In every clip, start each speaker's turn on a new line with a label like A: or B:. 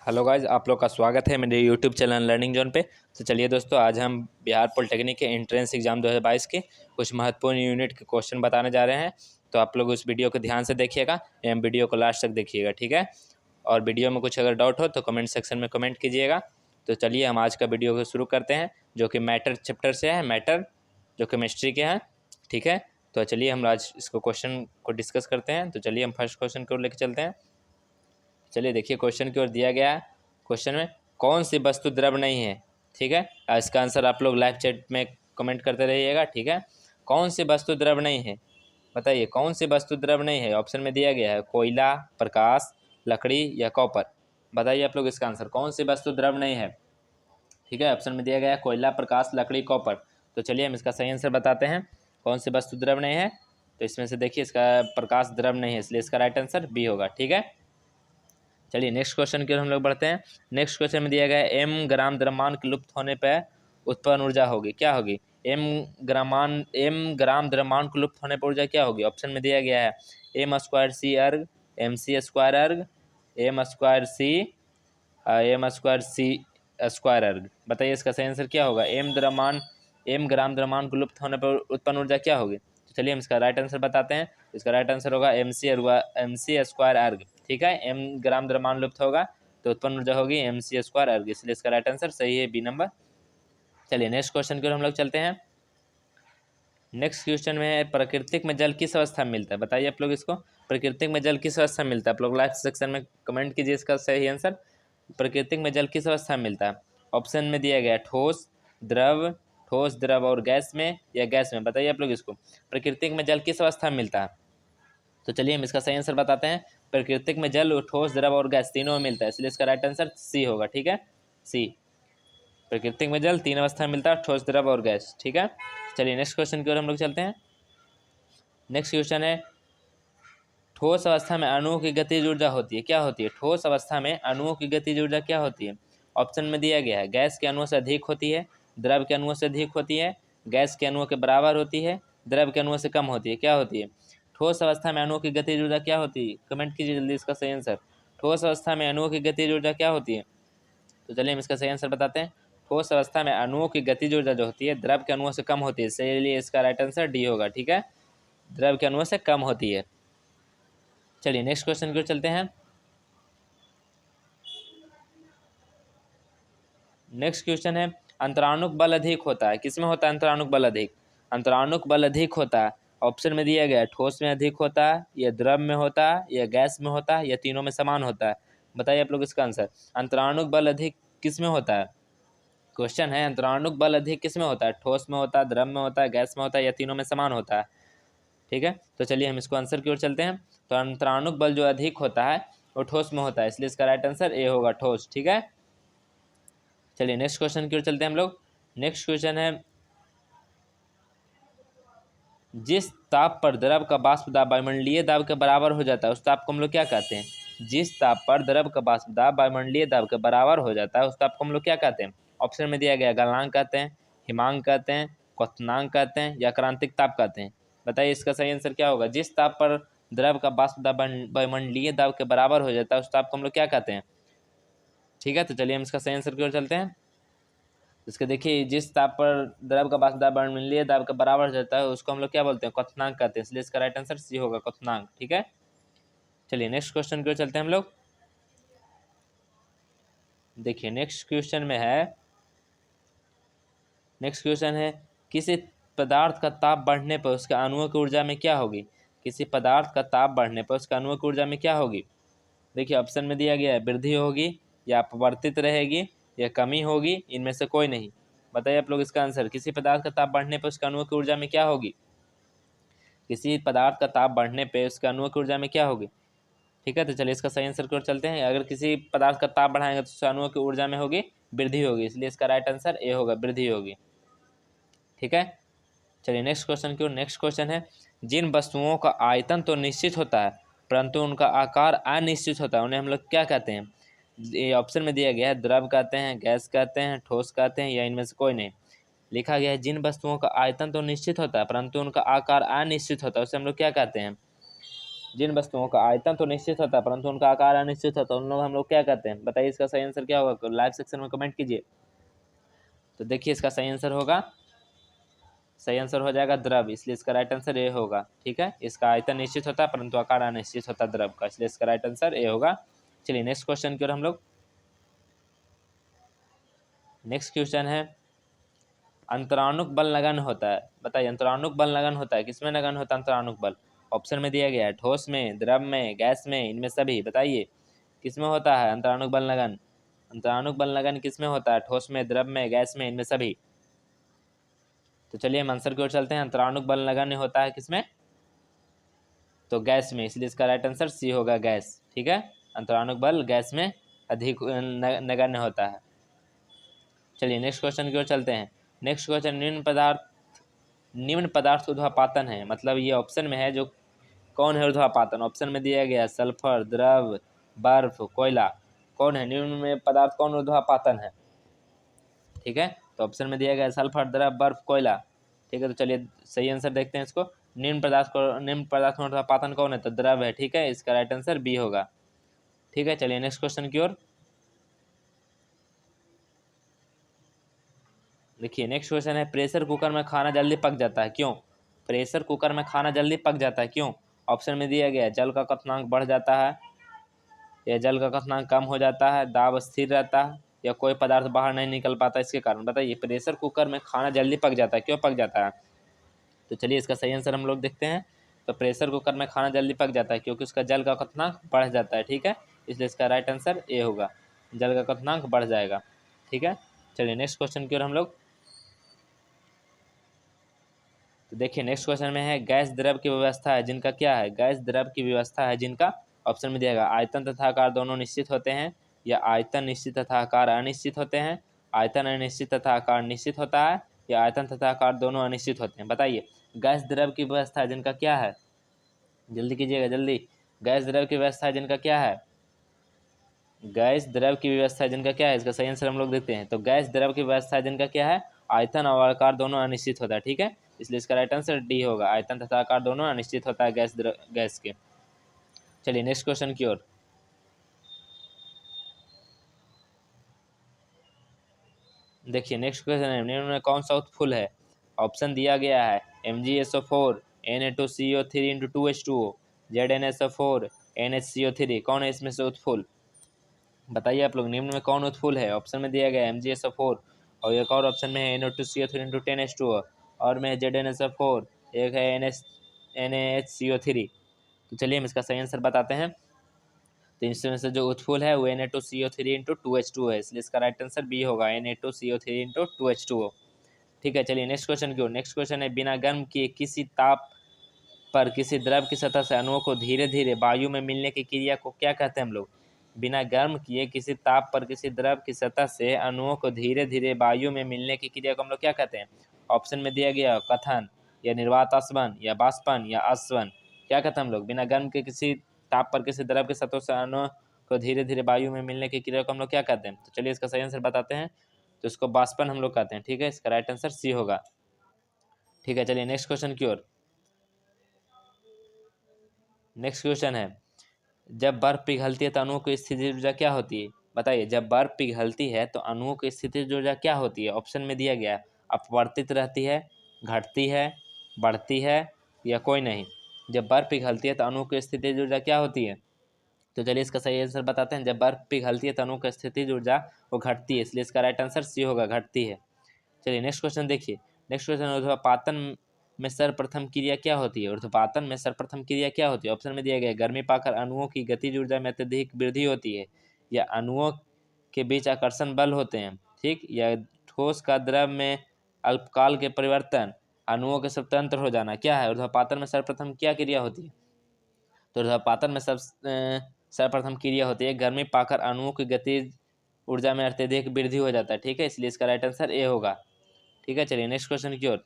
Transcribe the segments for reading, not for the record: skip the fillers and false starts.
A: Hello guys, आप लोग का स्वागत है मेरे यूट्यूब चैनल लर्निंग जोन पे। तो चलिए दोस्तों, आज हम बिहार पॉलिटेक्निक के एंट्रेंस एग्जाम 2022 के कुछ महत्वपूर्ण यूनिट के क्वेश्चन बताने जा रहे हैं। तो आप लोग उस वीडियो को ध्यान से देखिएगा एवं वीडियो को लास्ट तक देखिएगा, ठीक है। और वीडियो में कुछ अगर डाउट हो तो कमेंट सेक्शन में कमेंट कीजिएगा। तो चलिए हम आज का वीडियो को शुरू करते हैं, जो कि मैटर चैप्टर से है, मैटर जो केमिस्ट्री के हैं, ठीक है। तो चलिए हम आज इसको क्वेश्चन को डिस्कस करते हैं। तो चलिए हम फर्स्ट क्वेश्चन को लेकर चलते हैं। चलिए देखिए, क्वेश्चन की ओर दिया गया है। क्वेश्चन में कौन सी वस्तु द्रव नहीं है, ठीक है। इसका आंसर आप लोग लाइव चैट में कमेंट करते रहिएगा, ठीक है। कौन सी वस्तु द्रव नहीं है, बताइए कौन सी वस्तु द्रव नहीं है। ऑप्शन में दिया गया है कोयला, प्रकाश, लकड़ी या कॉपर। बताइए आप लोग इसका आंसर, कौन सी वस्तु द्रव नहीं है, ठीक है। ऑप्शन में दिया गया है कोयला, प्रकाश, लकड़ी, कॉपर। तो चलिए हम इसका सही आंसर बताते हैं, कौन सी वस्तु द्रव नहीं है। तो इसमें से देखिए, इसका प्रकाश द्रव नहीं है, इसलिए इसका राइट आंसर बी होगा, ठीक है। चलिए नेक्स्ट क्वेश्चन की ओर हम लोग बढ़ते हैं। नेक्स्ट क्वेश्चन में दिया गया है एम ग्राम द्रव्यमान के लुप्त होने पर उत्पन्न ऊर्जा होगी, क्या होगी। एम ग्राम द्रव्यमान को लुप्त होने पर ऊर्जा क्या होगी। ऑप्शन में दिया गया है एम स्क्वायर सी अर्ग, एम सी स्क्वायर अर्ग, एम स्क्वायर सी स्क्वायर अर्ग। बताइए इसका सही आंसर क्या होगा। एम ग्राम द्रव्यमान को लुप्त होने पर उत्पन्न ऊर्जा क्या होगी। तो चलिए हम इसका राइट आंसर बताते हैं। इसका राइट आंसर होगा एम सी स्क्वायर अर्ग, ठीक है। एम ग्राम द्रव्यमान लुप्त होगा तो उत्पन्न ऊर्जा होगी एम सी स्क्वायर अर्ग, इसलिए इसका राइट आंसर सही है, बी नंबर। चलिए नेक्स्ट क्वेश्चन की ओर हम लोग चलते हैं। नेक्स्ट क्वेश्चन में है प्राकृतिक में जल किस अवस्था में मिलता है। बताइए आप लोग इसको, प्राकृतिक में जल किस अवस्था में मिलता है। आप लोग लाइव सेक्शन में कमेंट कीजिए इसका सही आंसर। प्राकृतिक में जल किस अवस्था में मिलता है। ऑप्शन में दिया गया ठोस, द्रव, ठोस, द्रव और गैस में या गैस में। बताइए आप लोग इसको, प्राकृतिक में जल किस अवस्था में मिलता है। तो चलिए हम इसका सही आंसर बताते हैं। प्राकृतिक में जल ठोस, द्रव और गैस तीनों में मिलता है, इसलिए इसका राइट आंसर सी होगा, ठीक है, सी। प्राकृतिक में जल तीन अवस्था में मिलता है, ठोस, द्रव और गैस, ठीक है। चलिए नेक्स्ट क्वेश्चन की ओर हम लोग चलते हैं। नेक्स्ट क्वेश्चन है ठोस अवस्था में अणुओं की गतिज ऊर्जा होती है, क्या होती है। ठोस अवस्था में अणुओं की गतिज ऊर्जा क्या होती है। ऑप्शन में दिया गया है गैस के अणुओं से अधिक होती है, द्रव के अणुओं से अधिक होती है, गैस के अणुओं के बराबर होती है, द्रव के अणुओं से कम होती है, क्या होती है। ठोस अवस्था में अणुओं की गतिज ऊर्जा क्या होती है, कमेंट कीजिए जल्दी इसका सही आंसर। ठोस अवस्था में अणुओं की गतिज ऊर्जा क्या होती है। तो चलिए हम इसका सही आंसर बताते हैं। ठोस अवस्था में अणुओं की गतिज ऊर्जा जो होती है द्रव के अणुओं से कम होती है, इसलिए इसका राइट आंसर डी होगा, ठीक है। द्रव के अणुओं से कम होती है। चलिए नेक्स्ट क्वेश्चन की ओर चलते हैं। नेक्स्ट क्वेश्चन है अंतराणुक बल अधिक होता है, किसमें होता है अंतराणुक बल अधिक। अंतराणुक बल अधिक होता है, ऑप्शन में दिया गया है ठोस में अधिक होता है, या द्रव में होता है, या गैस में होता है, या तीनों में समान होता है। बताइए आप लोग इसका आंसर, अंतराणुक बल अधिक किस में होता है। क्वेश्चन है अंतराणुक बल अधिक किस में होता है, ठोस में होता है, द्रव में होता है, गैस में होता है, या तीनों में समान होता है, ठीक है। तो चलिए हम इसको आंसर की ओर चलते हैं। तो अंतराणुक बल जो अधिक होता है वो ठोस में होता है, इसलिए इसका राइट आंसर ए होगा, ठोस, ठीक है। चलिए नेक्स्ट क्वेश्चन की ओर चलते हैं हम लोग। नेक्स्ट क्वेश्चन है जिस ताप पर द्रव का वाष्प दाब वायुमंडलीय दाब के बराबर हो जाता है उस ताप को हम लोग क्या कहते हैं। जिस ताप पर द्रव का वाष्प दाब वायुमंडलीय दाब के बराबर हो जाता है उस ताप को हम लोग क्या कहते हैं। ऑप्शन में दिया गया गलनांक कहते हैं, हिमांक कहते हैं, क्वथनांक कहते हैं, या क्रांतिक ताप कहते हैं। बताइए इसका सही आंसर क्या होगा। जिस ताप पर द्रव का वाष्प दाब वायुमंडलीय दाब के बराबर हो जाता है उस ताप को हम लोग क्या कहते हैं, ठीक है। तो चलिए हम इसका सही आंसर की ओर चलते हैं। इसके देखिए, जिस ताप पर द्रव का वाष्प दाब वायुमंडलीय दाब के बराबर हो जाता है उसको हम लोग क्या बोलते हैं, क्वथनांक कहते हैं, इसलिए इसका राइट आंसर सी होगा, क्वथनांक, ठीक है। चलिए नेक्स्ट क्वेश्चन की ओर चलते हैं हम लोग। देखिए नेक्स्ट क्वेश्चन में है, नेक्स्ट क्वेश्चन है किसी पदार्थ का ताप बढ़ने पर उसके अणुओं की ऊर्जा में क्या होगी। किसी पदार्थ का ताप बढ़ने पर उसके अणुओं की ऊर्जा में क्या होगी। देखिए ऑप्शन में दिया गया है वृद्धि होगी, या अपवर्तित रहेगी, या कमी होगी, इनमें से कोई नहीं। बताइए आप लोग इसका आंसर, किसी पदार्थ का ताप बढ़ने पर उसके अणुओं की ऊर्जा में क्या होगी। किसी पदार्थ का ताप बढ़ने पर उसके अणुओं की ऊर्जा में क्या होगी, ठीक है। तो चलिए इसका सही आंसर की ओर चलते हैं। अगर किसी पदार्थ का ताप बढ़ाएंगे तो उसके अणुओं की ऊर्जा में होगी वृद्धि होगी, इसलिए इसका राइट आंसर ए होगा, वृद्धि होगी, ठीक है। चलिए नेक्स्ट क्वेश्चन की ओर। नेक्स्ट क्वेश्चन है जिन वस्तुओं का आयतन तो निश्चित होता है परंतु उनका आकार अनिश्चित होता है उन्हें हम लोग क्या कहते हैं। ये ऑप्शन में दिया गया है द्रव कहते हैं, गैस कहते हैं, ठोस कहते हैं, या इनमें से कोई नहीं। लिखा गया है जिन वस्तुओं का आयतन तो निश्चित होता है परंतु उनका आकार अनिश्चित होता है उसे हम लोग क्या कहते हैं। जिन वस्तुओं का आयतन तो निश्चित होता है परंतु उनका आकार अनिश्चित होता है उन लोग हम लोग क्या कहते हैं? बताइए इसका सही आंसर क्या होगा, लाइव सेक्शन में कमेंट कीजिए। तो देखिए इसका सही आंसर होगा, सही आंसर हो जाएगा द्रव, इसलिए इसका राइट आंसर ए होगा। ठीक है, इसका आयतन निश्चित होता है परंतु आकार अनिश्चित होता है द्रव का, इसलिए इसका राइट आंसर ए होगा। चलिए नेक्स्ट क्वेश्चन की ओर हम लोग। नेक्स्ट क्वेश्चन है अंतराणुक बल नगण्य होता है। बताइए अंतराणुक बल नगण्य होता है, किसमें नगण्य होता है अंतराणुक बल? ऑप्शन में दिया गया है ठोस में, द्रव में, गैस में, इनमें सभी। बताइए किसमें होता है अंतराणुक बल नगण्य? अंतराणुक बल नगण्य किसमें होता है? ठोस में, द्रव में, गैस में, इनमें सभी। तो चलिए हम आंसर की ओर चलते हैं। अंतराणुक बल नगण्य होता है किसमें? तो गैस में, इसलिए इसका राइट आंसर सी होगा, गैस। ठीक है, अंतराणुक बल गैस में अधिक नगण्य होता है। चलिए नेक्स्ट क्वेश्चन की ओर चलते हैं। नेक्स्ट क्वेश्चन निम्न पदार्थ ऊर्ध्वापातन है, मतलब ये ऑप्शन में है जो कौन है ऊर्ध्वापातन? ऑप्शन में दिया गया सल्फर, द्रव, बर्फ, कोयला। कौन है निम्न में पदार्थ, कौन ऊर्ध्वापातन है? ठीक है, तो ऑप्शन में दिया गया सल्फर, द्रव, बर्फ, कोयला। ठीक है, तो चलिए सही आंसर देखते हैं इसको। निम्न पदार्थ में ऊर्ध्वापातन कौन है? तो द्रव है। ठीक है, इसका राइट आंसर बी होगा। ठीक है, चलिए नेक्स्ट क्वेश्चन की ओर। देखिए नेक्स्ट क्वेश्चन है प्रेशर कुकर में खाना जल्दी पक जाता है, क्यों? प्रेशर कुकर में खाना जल्दी पक जाता है, क्यों? ऑप्शन में दिया गया है जल का क्वथनांक बढ़ जाता है, या जल का क्वथनांक कम हो जाता है, दाब स्थिर रहता है, या कोई पदार्थ बाहर नहीं निकल पाता इसके कारण। बताइए प्रेशर कुकर में खाना जल्दी पक जाता है, क्यों पक जाता है? तो चलिए इसका सही आंसर हम लोग देखते हैं। तो प्रेशर कुकर में खाना जल्दी पक जाता है क्योंकि उसका जल का क्वथनांक बढ़ जाता है। ठीक है, इसलिए इसका राइट आंसर ए होगा, जल का क्वथनांक बढ़ जाएगा। ठीक है, चलिए नेक्स्ट क्वेश्चन की ओर हम लोग। तो देखिए नेक्स्ट क्वेश्चन में है गैस द्रव की व्यवस्था है जिनका क्या है? गैस द्रव की व्यवस्था है जिनका, ऑप्शन में दिया आयतन तथा आकार दोनों निश्चित होते हैं, या आयतन निश्चित तथा आकार अनिश्चित होते हैं, आयतन अनिश्चित तथा आकार निश्चित होता है, या आयतन तथा आकार दोनों अनिश्चित होते हैं। बताइए गैस द्रव की व्यवस्था है जिनका क्या है? जल्दी कीजिएगा जल्दी। गैस द्रव की व्यवस्था है जिनका क्या है? गैस द्रव की व्यवस्था है जिनका क्या है? इसका सही आंसर हम लोग देखते हैं। तो गैस द्रव की व्यवस्था है जिनका क्या है? आयतन और आकार दोनों अनिश्चित होता है। ठीक है, इसलिए इसका राइट आंसर डी होगा, आयतन तथा आकार दोनों अनिश्चित होता है गैस के। चलिए नेक्स्ट क्वेश्चन की ओर। देखिए नेक्स्ट क्वेश्चन है निम्न में कौन सा उत्फुल है? ऑप्शन दिया गया है MgSO4, Na2CO3 into 2H2O, ZnSO4, NHCO3। कौन है इसमें से उत्फुल? बताइए आप लोग निम्न में कौन उत्फुल है? ऑप्शन में दिया गया है MgSO4, और एक और ऑप्शन में है Na2CO3 इंटू 10H2O, और में ZnSO4, एक है NaHCO3। तो चलिए हम इसका सही आंसर बताते हैं। तो इसमें से जो उत्फुल है वो Na2CO3 इंटू 2H2O है, इसलिए इसका राइट आंसर बी होगा, Na2CO3 इंटू 2H2O। ठीक है, चलिए नेक्स्ट क्वेश्चन की ओर। नेक्स्ट क्वेश्चन है बिना गर्म किए किसी ताप पर किसी द्रव की सतह से अणुओं को धीरे धीरे वायु में मिलने की क्रिया को क्या कहते हैं हम लोग? बिना गर्म किए किसी ताप पर किसी द्रव की सतह से अणुओं को धीरे धीरे वायु में मिलने की क्रिया को हम लोग क्या कहते हैं? ऑप्शन में दिया गया कथन, या निर्वात आसवन, या बाष्पन, या आसवन। क्या कहते हैं हम लोग? बिना गर्म के किसी ताप पर किसी द्रव की सतह से अणुओं को धीरे धीरे वायु में मिलने की क्रिया को हम लोग क्या कहते हैं? तो चलिए इसका सही आंसर बताते हैं। तो इसको बाष्पन हम लोग कहते हैं। ठीक है, इसका राइट आंसर सी होगा। ठीक है, चलिए नेक्स्ट क्वेश्चन की ओर। नेक्स्ट क्वेश्चन है जब बर्फ पिघलती है तो अणुओं की स्थिति ऊर्जा क्या होती है? बताइए जब बर्फ पिघलती है तो अणुओं की स्थिति ऊर्जा क्या होती है? ऑप्शन में दिया गया है अपवर्तित रहती है, घटती है, बढ़ती है, या कोई नहीं। जब बर्फ पिघलती है तो अणुओं की स्थिति ऊर्जा क्या होती है? तो चलिए इसका सही आंसर बताते हैं। जब बर्फ पिघलती है तो अणुओं की स्थिति ऊर्जा वो घटती है, इसलिए इसका राइट आंसर सी होगा, घटती है। चलिए नेक्स्ट क्वेश्चन देखिए। नेक्स्ट क्वेश्चन ऊर्ध्वापातन में सर्वप्रथम क्रिया क्या होती है? ऊर्ध्वापातन में सर्वप्रथम क्रिया क्या होती है? ऑप्शन में दिया गया गर्मी पाकर अणुओं की गतिज ऊर्जा में अत्यधिक वृद्धि होती है, या अणुओं के बीच आकर्षण बल होते हैं, ठीक, या ठोस का द्रव में अल्पकाल के परिवर्तन, अणुओं के स्वतंत्र हो जाना। क्या है ऊर्ध्वापातन में सर्वप्रथम क्या क्रिया होती है? तो ऊर्ध्वापातन में सर्वप्रथम क्रिया होती है गर्मी पाकर अणुओं की गतिज ऊर्जा में अत्यधिक वृद्धि हो जाता है। ठीक है, इसलिए इसका राइट आंसर ए होगा। ठीक है, चलिए नेक्स्ट क्वेश्चन की ओर।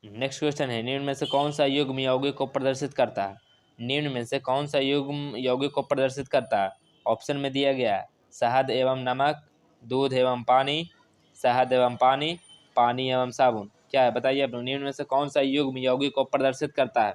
A: नेक्स्ट क्वेश्चन है निम्न में से कौन सा युग्म यौगिक को प्रदर्शित करता है? निम्न में से कौन सा युग्म यौगिक को प्रदर्शित करता है? ऑप्शन में दिया गया है शहद एवं नमक, दूध एवं पानी, शहद एवं पानी, पानी एवं साबुन। क्या है बताइए आप लोग। निम्न में से कौन सा युग्म यौगिक को प्रदर्शित करता है?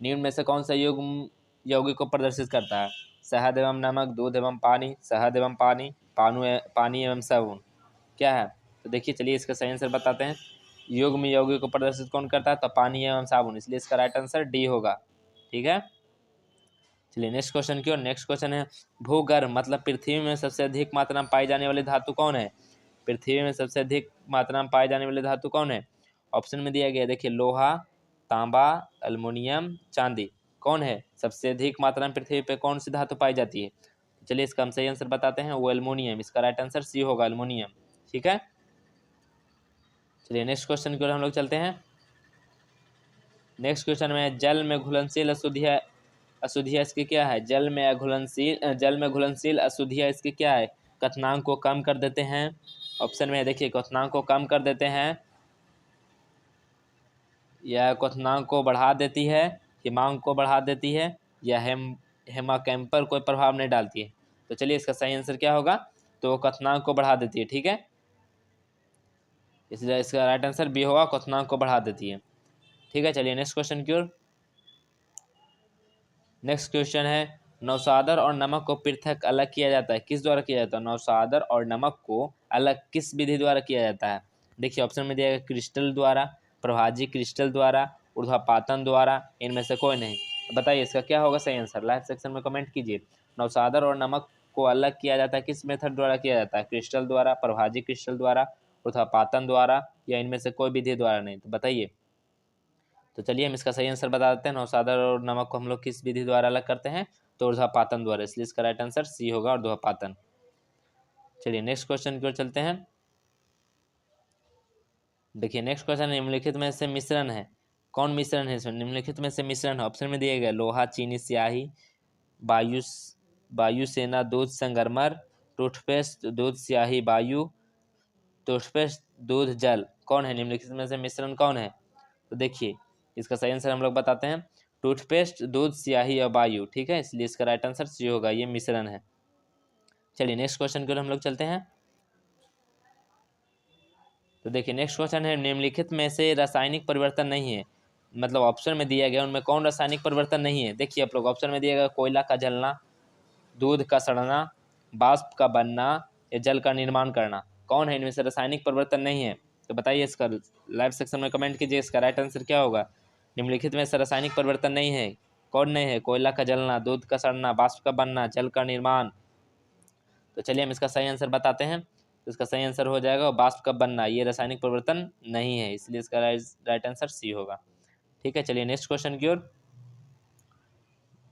A: निम्न में से कौन सा युग्म यौगिक को प्रदर्शित करता है? शहद एवं नमक, दूध एवं पानी, शहद एवं पानी, पानी एवं साबुन, क्या है? तो देखिए चलिए इसका सही आंसर बताते हैं। युग्म यौगिक को प्रदर्शित कौन करता है? तो पानी एवं साबुन, इसलिए इसका राइट आंसर डी होगा। ठीक है, चलिए नेक्स्ट क्वेश्चन की ओर। नेक्स्ट क्वेश्चन है भूगर्भ मतलब पृथ्वी में सबसे अधिक मात्रा में पाई जाने वाली धातु कौन है? पृथ्वी में सबसे अधिक मात्रा में पाई जाने वाली धातु कौन है? ऑप्शन में दिया गया देखिए लोहा, तांबा, एल्युमिनियम, चांदी, कौन है सबसे अधिक मात्रा में पृथ्वी पे कौन सी धातु पाई जाती है? चलिए इसका हम सही आंसर बताते हैं, वो एल्युमिनियम, इसका राइट आंसर सी होगा एल्युमिनियम। ठीक है, चलिए नेक्स्ट क्वेश्चन की ओर हम लोग चलते हैं। नेक्स्ट क्वेश्चन में जल में घुलनशील अशुद्धियाँ, अशुद्धियाँ इसकी क्या है? जल में घुलनशील अशुद्धियाँ इसकी क्या है? क्वथनांक को कम कर देते हैं। ऑप्शन में देखिए क्वथनांक को कम कर देते हैं, या क्वथनांक को बढ़ा देती है, हिमांक को बढ़ा देती है, या हेमाकैम्पर कोई प्रभाव नहीं डालती है। तो चलिए इसका सही आंसर क्या होगा? तो क्वथनांक को बढ़ा देती है। ठीक है, इसलिए इसका राइट आंसर बी होगा, क्वथनांक को बढ़ा देती है। ठीक है, चलिए नेक्स्ट क्वेश्चन की ओर। नेक्स्ट क्वेश्चन है नौशादर और नमक को पृथक अलग किया जाता है, किस द्वारा किया जाता है? नौशादर और नमक को अलग किस विधि द्वारा किया जाता है? देखिए ऑप्शन में दिया गया क्रिस्टल द्वारा, प्रभाजी क्रिस्टल द्वारा, ऊर्ध्वपातन द्वारा, इनमें से कोई नहीं। तो बताइए इसका क्या होगा सही आंसर, लाइव सेक्शन में कमेंट कीजिए। नौशादर और नमक को अलग किया जाता है किस मेथड द्वारा किया जाता है? क्रिस्टल द्वारा, प्रभाजी क्रिस्टल द्वारा, ऊर्ध्वपातन द्वारा, या इनमें से कोई विधि द्वारा नहीं? तो बताइए। तो चलिए हम इसका सही आंसर बता देते हैं। नौशादर और नमक को हम लोग किस विधि द्वारा अलग करते हैं? तो ऊर्ध्वपातन द्वारा, इसलिए इसका राइट आंसर सी होगा, ऊर्ध्वपातन। चलिए नेक्स्ट क्वेश्चन की ओर चलते हैं। देखिए नेक्स्ट क्वेश्चन निम्नलिखित में से मिश्रण है, कौन मिश्रण है इसमें? निम्नलिखित में से मिश्रण है, ऑप्शन में दिया गया लोहा, चीनी, स्याही, वायु वायुसेना, दूध, संगमरमर, टूथपेस्ट, दूध, स्याही, वायु, टूथपेस्ट, दूध, जल, कौन है? निम्नलिखित में से मिश्रण कौन है? तो देखिए इसका सही आंसर हम लोग बताते हैं, टूथपेस्ट, दूध, स्याही और वायु। ठीक है, इसलिए इसका राइट आंसर सी होगा, ये मिश्रण है। चलिए नेक्स्ट क्वेश्चन की ओर हम लोग चलते हैं। तो देखिए नेक्स्ट क्वेश्चन है निम्नलिखित में से रासायनिक परिवर्तन नहीं है, मतलब ऑप्शन में दिया गया उनमें कौन रासायनिक परिवर्तन नहीं है? देखिए आप लोग ऑप्शन में दिया गया कोयला का जलना, दूध का सड़ना, बाष्प का बनना, या जल का निर्माण करना, कौन है इनमें से रासायनिक परिवर्तन नहीं है? तो बताइए इसका लाइव सेक्शन में कमेंट कीजिए, इसका राइट आंसर क्या होगा? निम्नलिखित में से रासायनिक परिवर्तन नहीं है, कौन नहीं है? कोयला का जलना, दूध का सड़ना, बाष्प का बनना, जल का निर्माण। तो चलिए हम इसका सही आंसर बताते हैं। तो इसका सही आंसर हो जाएगा बाष्प का बनना, ये रासायनिक परिवर्तन नहीं है, इसलिए इसका राइट आंसर सी होगा। ठीक है, चलिए नेक्स्ट क्वेश्चन की ओर।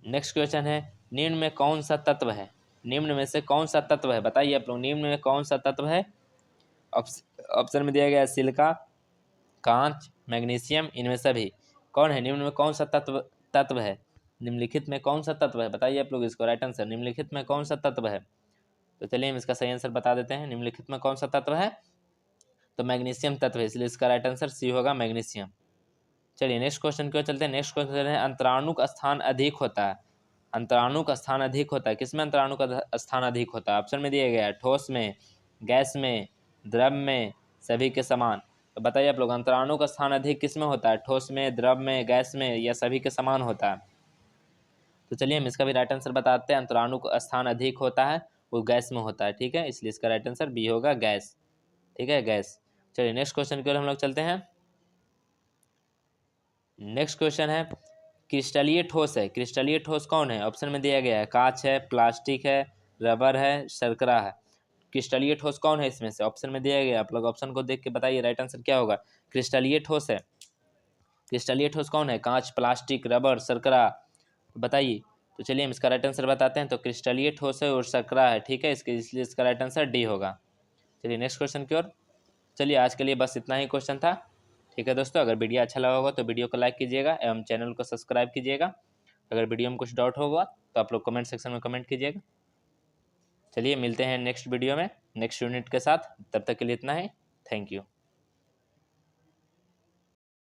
A: नेक्स्ट क्वेश्चन है निम्न में कौन सा तत्व है? निम्न में से कौन सा तत्व है बताइए आप लोग, निम्न में कौन सा तत्व है? ऑप्शन में दिया गया है सिलिका, कांच, मैग्नीशियम, इनमें सभी, कौन है? निम्न में कौन सा तत्व है? निम्नलिखित में कौन सा तत्व है बताइए आप लोग इसको, राइट आंसर निम्नलिखित में कौन सा तत्व है? तो चलिए हम इसका सही आंसर बता देते हैं, निम्नलिखित में कौन सा तत्व है? तो मैग्नीशियम तत्व है, इसलिए इसका राइट आंसर सी होगा, मैग्नीशियम। चलिए नेक्स्ट क्वेश्चन की ओर चलते हैं। नेक्स्ट क्वेश्चन है अंतराणु का स्थान अधिक होता है, अंतराणु का स्थान अधिक होता है, किसमें अंतराणु का स्थान अधिक होता है? ऑप्शन में दिया गया है ठोस में, गैस में, द्रव में, सभी के समान। तो बताइए आप लोग अंतराणु का स्थान अधिक किस में होता है? ठोस में, द्रव में, गैस में, या सभी के समान होता है? तो चलिए हम इसका भी राइट आंसर बताते हैं, अंतराणु का स्थान अधिक होता है, वो गैस में होता है। ठीक है, इसलिए इसका राइट आंसर बी होगा, गैस। ठीक है, गैस। चलिए नेक्स्ट क्वेश्चन की ओर हम लोग चलते हैं। नेक्स्ट क्वेश्चन है क्रिस्टलीय ठोस है, क्रिस्टलीय ठोस कौन है? ऑप्शन में दिया गया है कांच है, प्लास्टिक है, रबर है, शर्करा है, क्रिस्टलीय ठोस कौन है इसमें से? ऑप्शन में दिया गया, आप लोग ऑप्शन को देख के बताइए राइट आंसर क्या होगा। क्रिस्टलीय ठोस है, क्रिस्टलीय ठोस कौन है? कांच, प्लास्टिक, रबर, शर्करा, बताइए। तो चलिए हम इसका राइट आंसर बताते हैं, तो क्रिस्टलीय ठोस है और शर्करा है। ठीक है, इसके इसलिए इसका राइट आंसर डी होगा। चलिए नेक्स्ट क्वेश्चन की ओर। चलिए आज के लिए बस इतना ही क्वेश्चन था। ठीक है दोस्तों, अगर वीडियो अच्छा लगा होगा तो वीडियो को लाइक कीजिएगा एवं चैनल को सब्सक्राइब कीजिएगा। अगर वीडियो में कुछ डाउट होगा तो आप लोग कमेंट सेक्शन में कमेंट कीजिएगा। चलिए मिलते हैं नेक्स्ट वीडियो में नेक्स्ट यूनिट के साथ, तब तक के लिए इतना ही। Thank you.